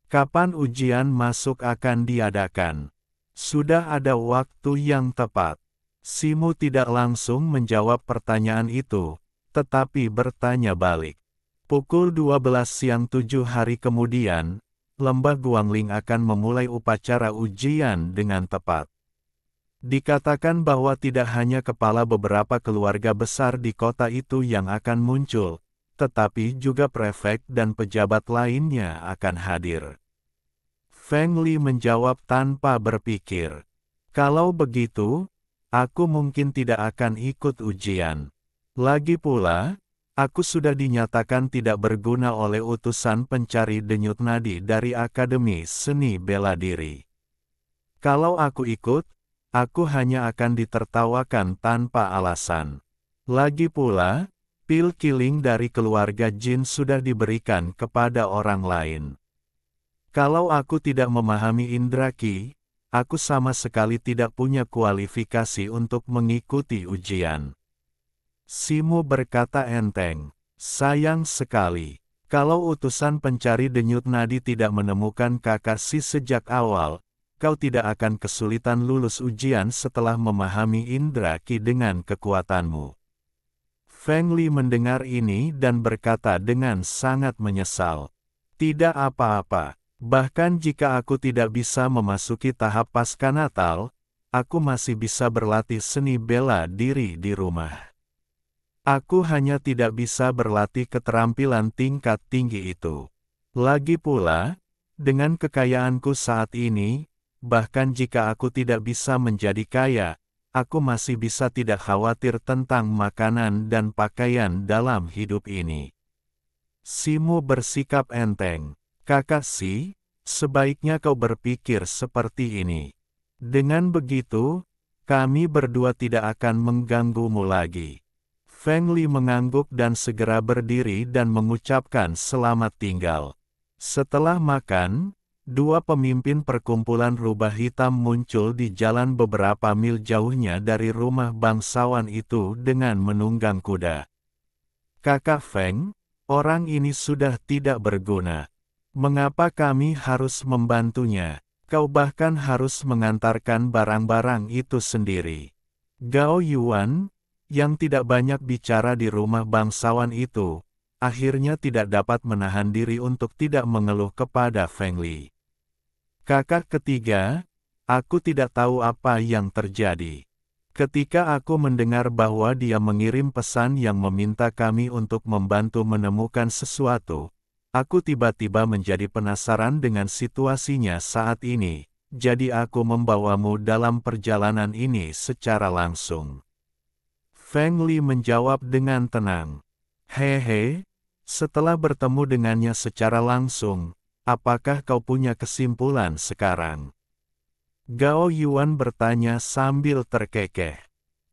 Kapan ujian masuk akan diadakan? Sudah ada waktu yang tepat. Simu tidak langsung menjawab pertanyaan itu, tetapi bertanya balik. Pukul 12 siang 7 hari kemudian, Lembah Guangling akan memulai upacara ujian dengan tepat. Dikatakan bahwa tidak hanya kepala beberapa keluarga besar di kota itu yang akan muncul, tetapi juga prefek dan pejabat lainnya akan hadir. Feng Li menjawab tanpa berpikir. Kalau begitu, aku mungkin tidak akan ikut ujian. Lagi pula, aku sudah dinyatakan tidak berguna oleh utusan pencari denyut nadi dari Akademi Seni Bela Diri. Kalau aku ikut, aku hanya akan ditertawakan tanpa alasan. Lagi pula, pil killing dari keluarga Jin sudah diberikan kepada orang lain. Kalau aku tidak memahami indra ki, aku sama sekali tidak punya kualifikasi untuk mengikuti ujian. Simu berkata enteng, sayang sekali. Kalau utusan pencari denyut nadi tidak menemukan kakak Si sejak awal, kau tidak akan kesulitan lulus ujian setelah memahami indra Qi dengan kekuatanmu. Feng Li mendengar ini dan berkata dengan sangat menyesal. Tidak apa-apa, bahkan jika aku tidak bisa memasuki tahap pasca Natal, aku masih bisa berlatih seni bela diri di rumah. Aku hanya tidak bisa berlatih keterampilan tingkat tinggi itu. Lagi pula, dengan kekayaanku saat ini, bahkan jika aku tidak bisa menjadi kaya, aku masih bisa tidak khawatir tentang makanan dan pakaian dalam hidup ini. Simu bersikap enteng. Kakak Si, sebaiknya kau berpikir seperti ini. Dengan begitu, kami berdua tidak akan mengganggumu lagi. Feng Li mengangguk dan segera berdiri dan mengucapkan selamat tinggal. Setelah makan, dua pemimpin perkumpulan rubah hitam muncul di jalan beberapa mil jauhnya dari rumah bangsawan itu dengan menunggang kuda. Kakak Feng, orang ini sudah tidak berguna. Mengapa kami harus membantunya? Kau bahkan harus mengantarkan barang-barang itu sendiri. Gao Yuan, yang tidak banyak bicara di rumah bangsawan itu, akhirnya tidak dapat menahan diri untuk tidak mengeluh kepada Feng Li. Kakak ketiga, aku tidak tahu apa yang terjadi. Ketika aku mendengar bahwa dia mengirim pesan yang meminta kami untuk membantu menemukan sesuatu, aku tiba-tiba menjadi penasaran dengan situasinya saat ini, jadi aku membawamu dalam perjalanan ini secara langsung. Feng Li menjawab dengan tenang. Hehe, setelah bertemu dengannya secara langsung, apakah kau punya kesimpulan sekarang? Gao Yuan bertanya sambil terkekeh.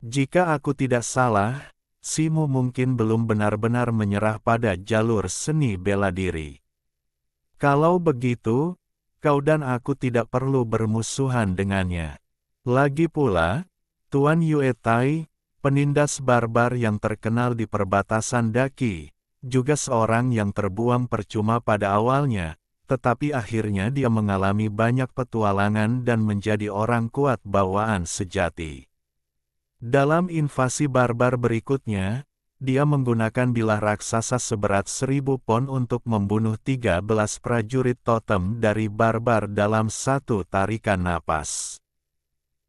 Jika aku tidak salah, Simu mungkin belum benar-benar menyerah pada jalur seni bela diri. Kalau begitu, kau dan aku tidak perlu bermusuhan dengannya. Lagi pula, Tuan Yue Tai, penindas barbar yang terkenal di perbatasan Daqi, juga seorang yang terbuang percuma pada awalnya, tetapi akhirnya dia mengalami banyak petualangan dan menjadi orang kuat bawaan sejati. Dalam invasi barbar berikutnya, dia menggunakan bilah raksasa seberat 1000 pon untuk membunuh 13 prajurit totem dari barbar dalam satu tarikan napas.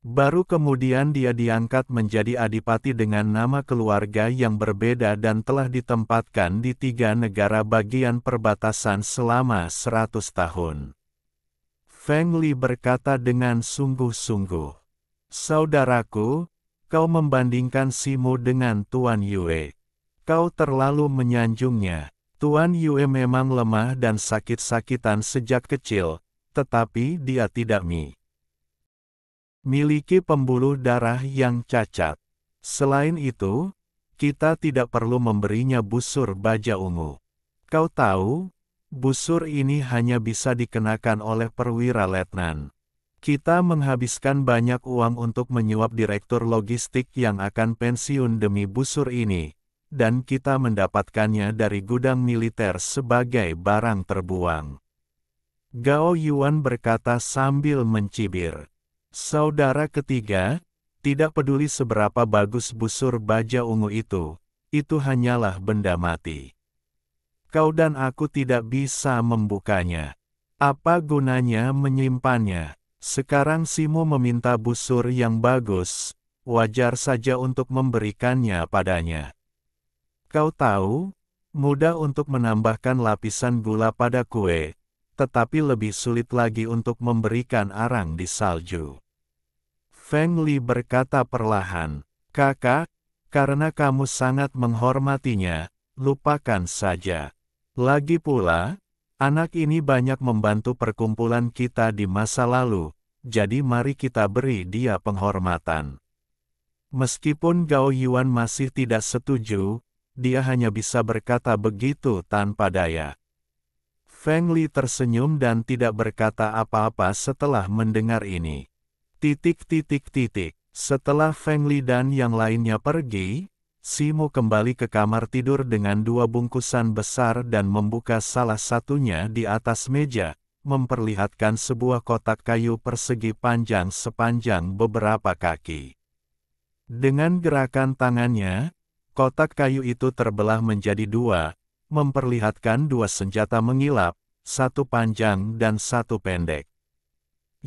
Baru kemudian dia diangkat menjadi adipati dengan nama keluarga yang berbeda dan telah ditempatkan di 3 negara bagian perbatasan selama 100 tahun. Feng Li berkata dengan sungguh-sungguh. Saudaraku, kau membandingkan Simu dengan Tuan Yue. Kau terlalu menyanjungnya. Tuan Yue memang lemah dan sakit-sakitan sejak kecil, tetapi dia tidak miliki pembuluh darah yang cacat. Selain itu, kita tidak perlu memberinya busur baja ungu. Kau tahu, busur ini hanya bisa dikenakan oleh perwira letnan. Kita menghabiskan banyak uang untuk menyuap direktur logistik yang akan pensiun demi busur ini, dan kita mendapatkannya dari gudang militer sebagai barang terbuang. Gao Yuan berkata sambil mencibir. Saudara ketiga, tidak peduli seberapa bagus busur baja ungu itu hanyalah benda mati. Kau dan aku tidak bisa membukanya. Apa gunanya menyimpannya? Sekarang Simu meminta busur yang bagus, wajar saja untuk memberikannya padanya. Kau tahu, mudah untuk menambahkan lapisan gula pada kue, tetapi lebih sulit lagi untuk memberikan arang di salju. Feng Li berkata perlahan, kakak, karena kamu sangat menghormatinya, lupakan saja. Lagi pula, anak ini banyak membantu perkumpulan kita di masa lalu, jadi mari kita beri dia penghormatan. Meskipun Gao Yuan masih tidak setuju, dia hanya bisa berkata begitu tanpa daya. Feng Li tersenyum dan tidak berkata apa-apa setelah mendengar ini. Setelah Feng Li dan yang lainnya pergi, Simu kembali ke kamar tidur dengan 2 bungkusan besar dan membuka salah satunya di atas meja, memperlihatkan sebuah kotak kayu persegi panjang sepanjang beberapa kaki. Dengan gerakan tangannya, kotak kayu itu terbelah menjadi 2, memperlihatkan 2 senjata mengilap, satu panjang dan satu pendek.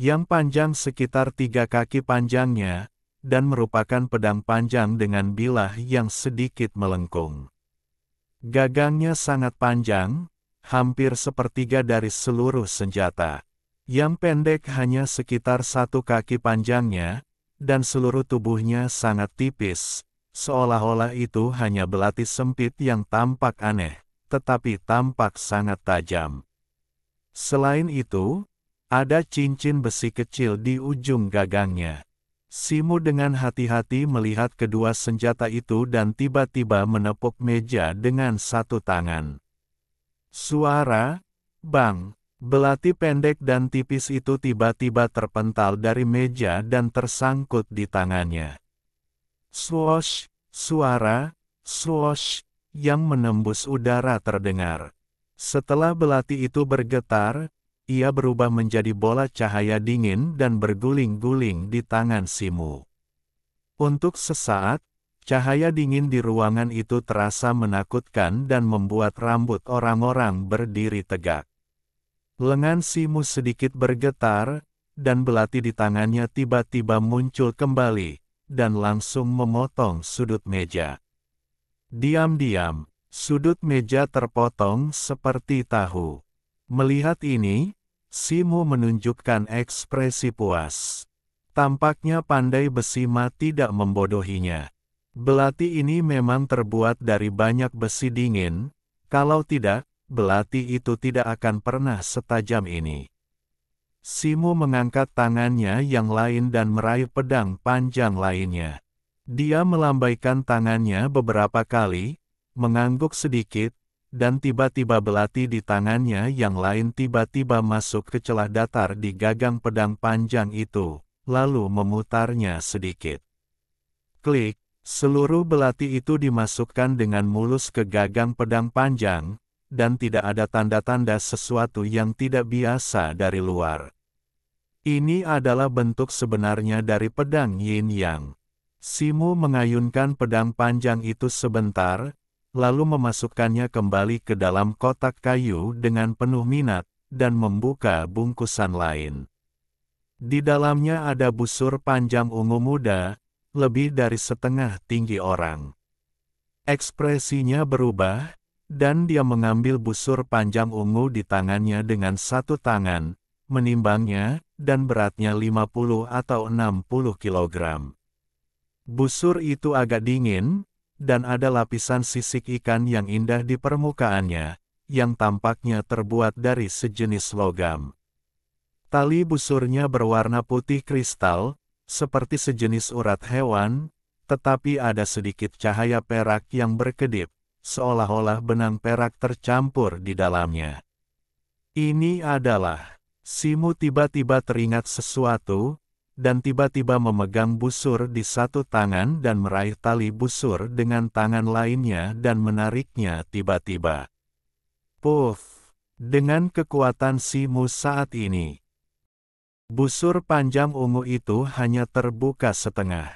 Yang panjang sekitar 3 kaki panjangnya, dan merupakan pedang panjang dengan bilah yang sedikit melengkung. Gagangnya sangat panjang, hampir sepertiga dari seluruh senjata. Yang pendek hanya sekitar 1 kaki panjangnya, dan seluruh tubuhnya sangat tipis, seolah-olah itu hanya belati sempit yang tampak aneh, tetapi tampak sangat tajam. Selain itu, ada cincin besi kecil di ujung gagangnya. Simu dengan hati-hati melihat kedua senjata itu dan tiba-tiba menepuk meja dengan satu tangan. Suara, bang, belati pendek dan tipis itu tiba-tiba terpental dari meja dan tersangkut di tangannya. Swoosh, suara, swoosh, yang menembus udara terdengar. Setelah belati itu bergetar, ia berubah menjadi bola cahaya dingin dan berguling-guling di tangan Simu. Untuk sesaat, cahaya dingin di ruangan itu terasa menakutkan dan membuat rambut orang-orang berdiri tegak. Lengan Simu sedikit bergetar, dan belati di tangannya tiba-tiba muncul kembali, dan langsung memotong sudut meja. Diam-diam, sudut meja terpotong seperti tahu. Melihat ini, Simu menunjukkan ekspresi puas. Tampaknya pandai besi Ma tidak membodohinya. Belati ini memang terbuat dari banyak besi dingin, kalau tidak, belati itu tidak akan pernah setajam ini. Simu mengangkat tangannya yang lain dan meraih pedang panjang lainnya. Dia melambaikan tangannya beberapa kali, mengangguk sedikit, dan tiba-tiba belati di tangannya yang lain tiba-tiba masuk ke celah datar di gagang pedang panjang itu, lalu memutarnya sedikit. Klik, seluruh belati itu dimasukkan dengan mulus ke gagang pedang panjang, dan tidak ada tanda-tanda sesuatu yang tidak biasa dari luar. Ini adalah bentuk sebenarnya dari pedang Yin Yang. Simu mengayunkan pedang panjang itu sebentar, lalu memasukkannya kembali ke dalam kotak kayu dengan penuh minat, dan membuka bungkusan lain. Di dalamnya ada busur panjang ungu muda, lebih dari setengah tinggi orang. Ekspresinya berubah, dan dia mengambil busur panjang ungu di tangannya dengan satu tangan, menimbangnya, dan beratnya 50 atau 60 kilogram. Busur itu agak dingin, dan ada lapisan sisik ikan yang indah di permukaannya, yang tampaknya terbuat dari sejenis logam. Tali busurnya berwarna putih kristal, seperti sejenis urat hewan, tetapi ada sedikit cahaya perak yang berkedip, seolah-olah benang perak tercampur di dalamnya. Ini adalah, Simu tiba-tiba teringat sesuatu, dan tiba-tiba memegang busur di satu tangan dan meraih tali busur dengan tangan lainnya dan menariknya tiba-tiba. Puff! Dengan kekuatan Simu saat ini, busur panjang ungu itu hanya terbuka setengah.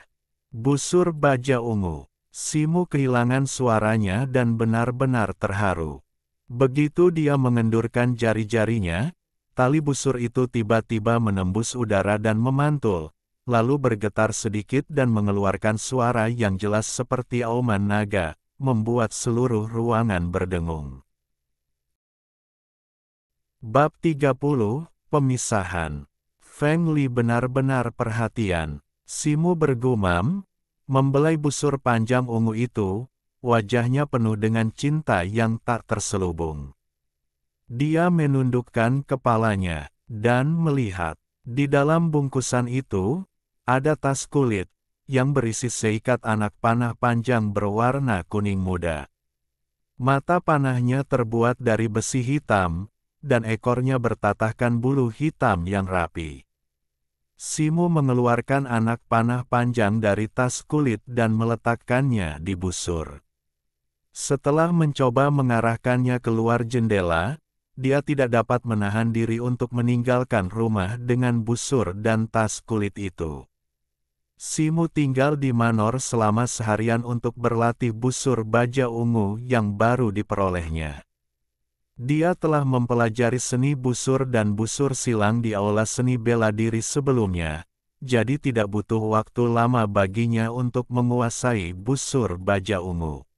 Busur baja ungu. Simu kehilangan suaranya dan benar-benar terharu. Begitu dia mengendurkan jari-jarinya, tali busur itu tiba-tiba menembus udara dan memantul, lalu bergetar sedikit dan mengeluarkan suara yang jelas seperti auman naga, membuat seluruh ruangan berdengung. Bab 30, Pemisahan. Feng Li benar-benar perhatian. Simu bergumam, membelai busur panjang ungu itu, wajahnya penuh dengan cinta yang tak terselubung. Dia menundukkan kepalanya, dan melihat. Di dalam bungkusan itu, ada tas kulit, yang berisi seikat anak panah panjang berwarna kuning muda. Mata panahnya terbuat dari besi hitam, dan ekornya bertatahkan bulu hitam yang rapi. Simu mengeluarkan anak panah panjang dari tas kulit dan meletakkannya di busur. Setelah mencoba mengarahkannya keluar jendela, dia tidak dapat menahan diri untuk meninggalkan rumah dengan busur dan tas kulit itu. Simu tinggal di Manor selama seharian untuk berlatih busur baja ungu yang baru diperolehnya. Dia telah mempelajari seni busur dan busur silang di aula seni bela diri sebelumnya, jadi tidak butuh waktu lama baginya untuk menguasai busur baja ungu.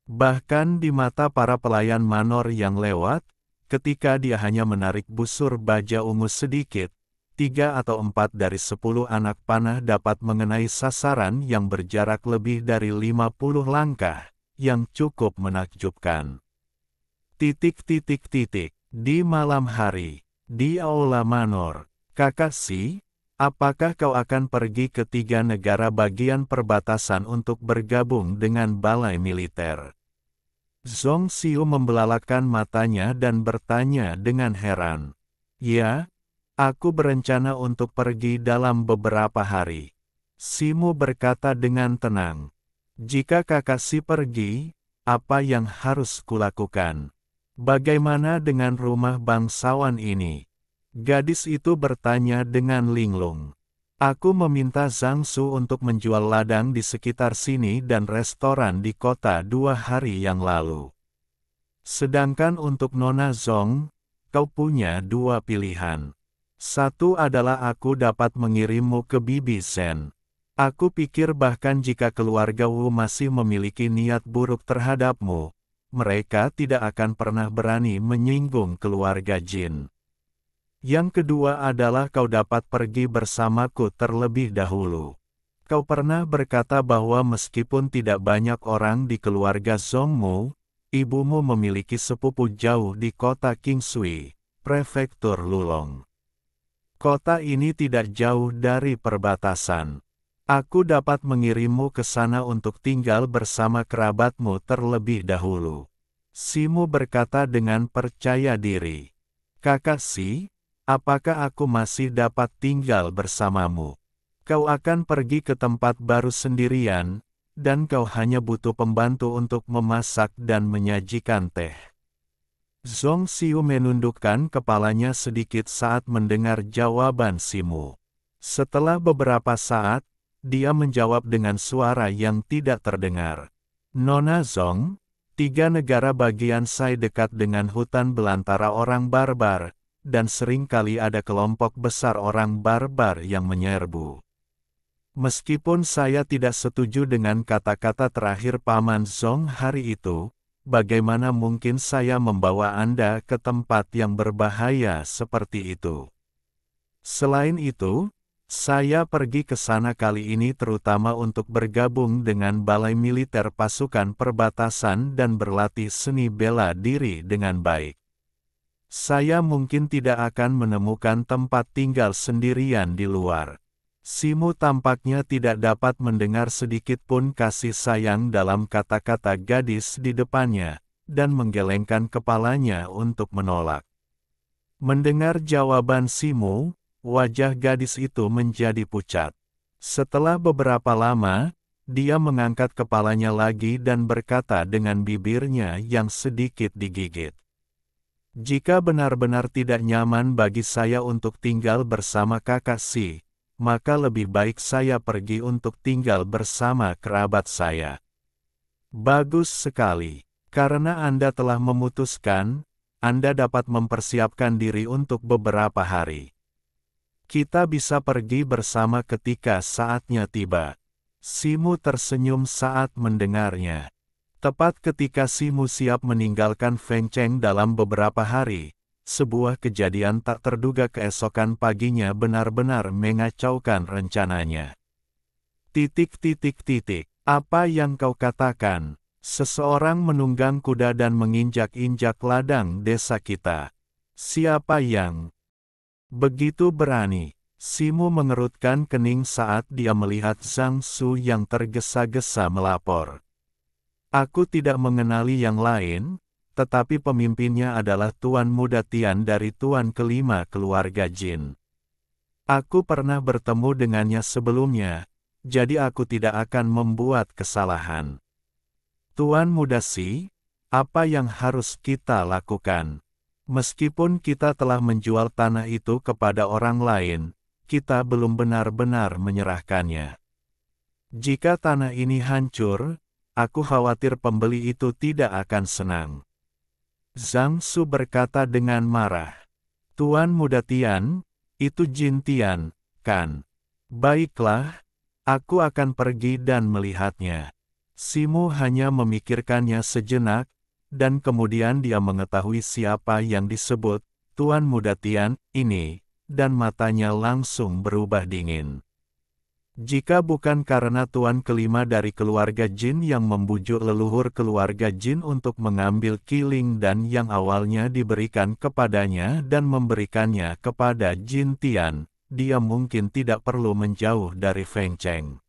Bahkan di mata para pelayan Manor yang lewat, ketika dia hanya menarik busur baja ungu sedikit, 3 atau 4 dari 10 anak panah dapat mengenai sasaran yang berjarak lebih dari 50 langkah, yang cukup menakjubkan. Di malam hari, di aula Manor, Kakashi, apakah kau akan pergi ke 3 negara bagian perbatasan untuk bergabung dengan balai militer? Zhong Xiu membelalakan matanya dan bertanya dengan heran. Ya, aku berencana untuk pergi dalam beberapa hari. Simu berkata dengan tenang. Jika Kakashi pergi, apa yang harus kulakukan? Bagaimana dengan rumah bangsawan ini? Gadis itu bertanya dengan linglung. Aku meminta Zhang Su untuk menjual ladang di sekitar sini dan restoran di kota 2 hari yang lalu. Sedangkan untuk Nona Zhong, kau punya 2 pilihan. Satu adalah aku dapat mengirimmu ke Bibi Shen. Aku pikir bahkan jika keluarga Wu masih memiliki niat buruk terhadapmu, mereka tidak akan pernah berani menyinggung keluarga Jin. Yang kedua adalah kau dapat pergi bersamaku terlebih dahulu. Kau pernah berkata bahwa meskipun tidak banyak orang di keluarga Zhongmu, ibumu memiliki sepupu jauh di kota Qingshui, prefektur Lulong. Kota ini tidak jauh dari perbatasan. Aku dapat mengirimmu ke sana untuk tinggal bersama kerabatmu terlebih dahulu. Simu berkata dengan percaya diri. Kakashi, apakah aku masih dapat tinggal bersamamu? Kau akan pergi ke tempat baru sendirian, dan kau hanya butuh pembantu untuk memasak dan menyajikan teh. Zhong Xiu menundukkan kepalanya sedikit saat mendengar jawaban Simu. Setelah beberapa saat, dia menjawab dengan suara yang tidak terdengar. Nona Zhong, 3 negara bagian Sai dekat dengan hutan belantara orang barbar, dan sering kali ada kelompok besar orang barbar yang menyerbu. Meskipun saya tidak setuju dengan kata-kata terakhir Paman Zhong hari itu, bagaimana mungkin saya membawa Anda ke tempat yang berbahaya seperti itu? Selain itu, saya pergi ke sana kali ini terutama untuk bergabung dengan balai militer pasukan perbatasan dan berlatih seni bela diri dengan baik. Saya mungkin tidak akan menemukan tempat tinggal sendirian di luar. Simu tampaknya tidak dapat mendengar sedikit pun kasih sayang dalam kata-kata gadis di depannya, dan menggelengkan kepalanya untuk menolak. Mendengar jawaban Simu, wajah gadis itu menjadi pucat. Setelah beberapa lama, dia mengangkat kepalanya lagi dan berkata dengan bibirnya yang sedikit digigit. Jika benar-benar tidak nyaman bagi saya untuk tinggal bersama Kakashi, maka lebih baik saya pergi untuk tinggal bersama kerabat saya. Bagus sekali. Karena Anda telah memutuskan, Anda dapat mempersiapkan diri untuk beberapa hari. Kita bisa pergi bersama ketika saatnya tiba. Simu tersenyum saat mendengarnya. Tepat ketika Simu siap meninggalkan Feng Cheng dalam beberapa hari, sebuah kejadian tak terduga keesokan paginya benar-benar mengacaukan rencananya. Apa yang kau katakan? Seseorang menunggang kuda dan menginjak-injak ladang desa kita. Siapa yang begitu berani? Simu mengerutkan kening saat dia melihat Zhang Su yang tergesa-gesa melapor. Aku tidak mengenali yang lain, tetapi pemimpinnya adalah Tuan Muda Tian dari Tuan kelima keluarga Jin. Aku pernah bertemu dengannya sebelumnya, jadi aku tidak akan membuat kesalahan. Tuan Muda Si, apa yang harus kita lakukan? Meskipun kita telah menjual tanah itu kepada orang lain, kita belum benar-benar menyerahkannya. Jika tanah ini hancur, aku khawatir pembeli itu tidak akan senang. Zhang Su berkata dengan marah. Tuan Muda Tian, itu Jin Tian, kan? Baiklah, aku akan pergi dan melihatnya. Simu hanya memikirkannya sejenak, dan kemudian dia mengetahui siapa yang disebut Tuan Muda Tian ini, dan matanya langsung berubah dingin. Jika bukan karena tuan kelima dari keluarga Jin yang membujuk leluhur keluarga Jin untuk mengambil Qiling dan yang awalnya diberikan kepadanya dan memberikannya kepada Jin Tian, dia mungkin tidak perlu menjauh dari Feng Cheng.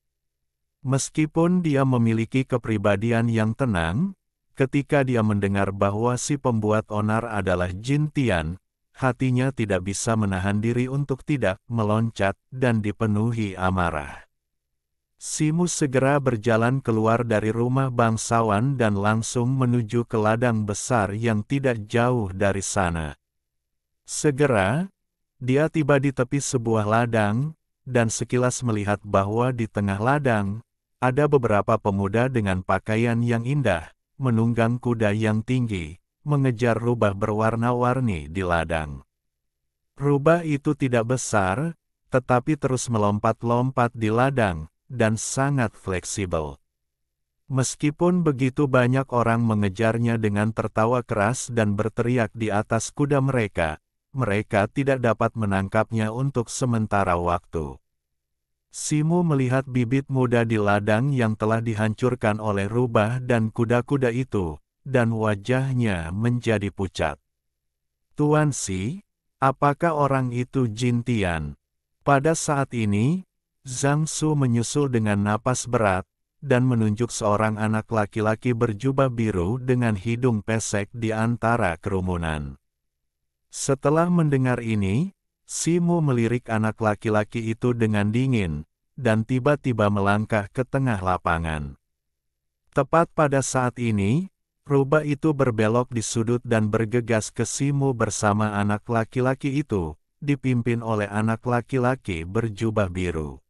Meskipun dia memiliki kepribadian yang tenang, ketika dia mendengar bahwa si pembuat onar adalah Jin Tian, hatinya tidak bisa menahan diri untuk tidak meloncat dan dipenuhi amarah. Simu segera berjalan keluar dari rumah bangsawan dan langsung menuju ke ladang besar yang tidak jauh dari sana. Segera, dia tiba di tepi sebuah ladang, dan sekilas melihat bahwa di tengah ladang, ada beberapa pemuda dengan pakaian yang indah, menunggang kuda yang tinggi, mengejar rubah berwarna-warni di ladang. Rubah itu tidak besar, tetapi terus melompat-lompat di ladang, dan sangat fleksibel. Meskipun begitu banyak orang mengejarnya dengan tertawa keras dan berteriak di atas kuda mereka, mereka tidak dapat menangkapnya untuk sementara waktu. Simu melihat bibit muda di ladang yang telah dihancurkan oleh rubah dan kuda-kuda itu, dan wajahnya menjadi pucat. Tuan Si, apakah orang itu Jin Tian? Pada saat ini, Zhang Su menyusul dengan napas berat, dan menunjuk seorang anak laki-laki berjubah biru dengan hidung pesek di antara kerumunan. Setelah mendengar ini, Simu melirik anak laki-laki itu dengan dingin, dan tiba-tiba melangkah ke tengah lapangan. Tepat pada saat ini, rubah itu berbelok di sudut dan bergegas ke Simu bersama anak laki-laki itu, dipimpin oleh anak laki-laki berjubah biru.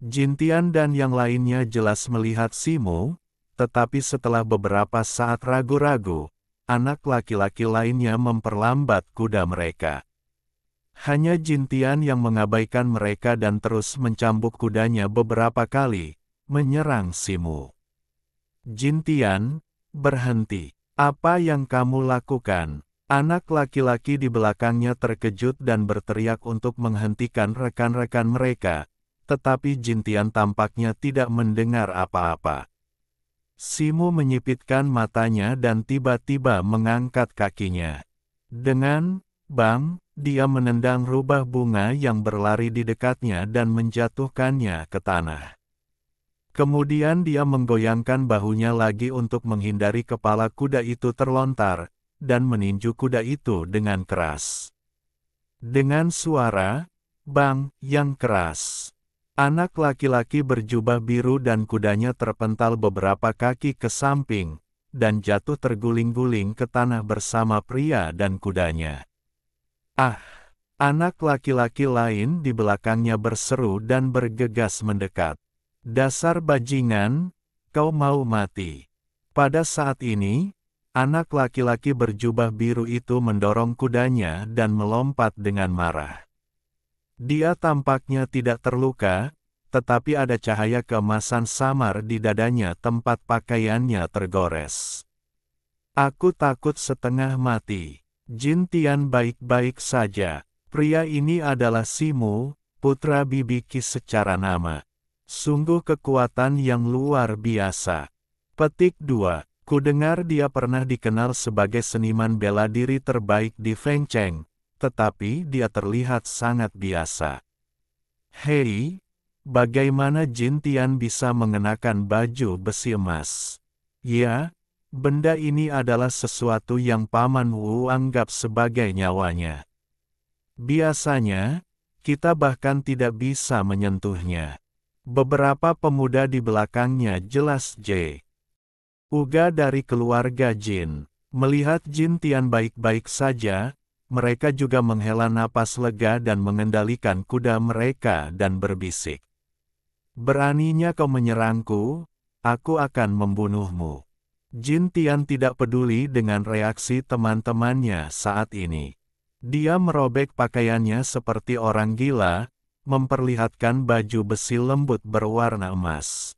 Jin Tian dan yang lainnya jelas melihat Simu, tetapi setelah beberapa saat ragu-ragu, anak laki-laki lainnya memperlambat kuda mereka. Hanya Jin Tian yang mengabaikan mereka dan terus mencambuk kudanya beberapa kali, menyerang Simu. Jin Tian, berhenti. Apa yang kamu lakukan? Anak laki-laki di belakangnya terkejut dan berteriak untuk menghentikan rekan-rekan mereka, tetapi Jin Tian tampaknya tidak mendengar apa-apa. Simu menyipitkan matanya dan tiba-tiba mengangkat kakinya. Dengan bang, dia menendang rubah bunga yang berlari di dekatnya dan menjatuhkannya ke tanah. Kemudian dia menggoyangkan bahunya lagi untuk menghindari kepala kuda itu terlontar, dan meninju kuda itu dengan keras. Dengan suara, bang, yang keras. Anak laki-laki berjubah biru dan kudanya terpental beberapa kaki ke samping, dan jatuh terguling-guling ke tanah bersama pria dan kudanya. Ah! Anak laki-laki lain di belakangnya berseru dan bergegas mendekat. Dasar bajingan, kau mau mati. Pada saat ini, anak laki-laki berjubah biru itu mendorong kudanya dan melompat dengan marah. Dia tampaknya tidak terluka, tetapi ada cahaya keemasan samar di dadanya tempat pakaiannya tergores. Aku takut setengah mati. Jin Tian baik-baik saja. Pria ini adalah Simu, putra Bibi Qi secara nama. Sungguh kekuatan yang luar biasa. Petik 2. Kudengar dia pernah dikenal sebagai seniman bela diri terbaik di Feng Cheng, tetapi dia terlihat sangat biasa. Hei, bagaimana Jin Tian bisa mengenakan baju besi emas? Ya, benda ini adalah sesuatu yang Paman Wu anggap sebagai nyawanya. Biasanya, Kita bahkan tidak bisa menyentuhnya. Beberapa pemuda di belakangnya jelas J. Uga dari keluarga Jin. Melihat Jin Tian baik-baik saja, mereka juga menghela napas lega dan mengendalikan kuda mereka dan berbisik. Beraninya kau menyerangku, aku akan membunuhmu. Jin Tian tidak peduli dengan reaksi teman-temannya saat ini. Dia merobek pakaiannya seperti orang gila, memperlihatkan baju besi lembut berwarna emas.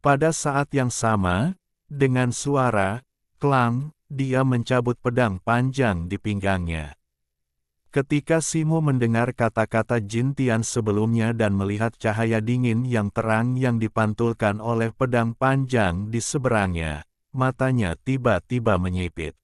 Pada saat yang sama, dengan suara klang, dia mencabut pedang panjang di pinggangnya. Ketika Simo mendengar kata-kata Jin Tian sebelumnya dan melihat cahaya dingin yang terang yang dipantulkan oleh pedang panjang di seberangnya, matanya tiba-tiba menyipit.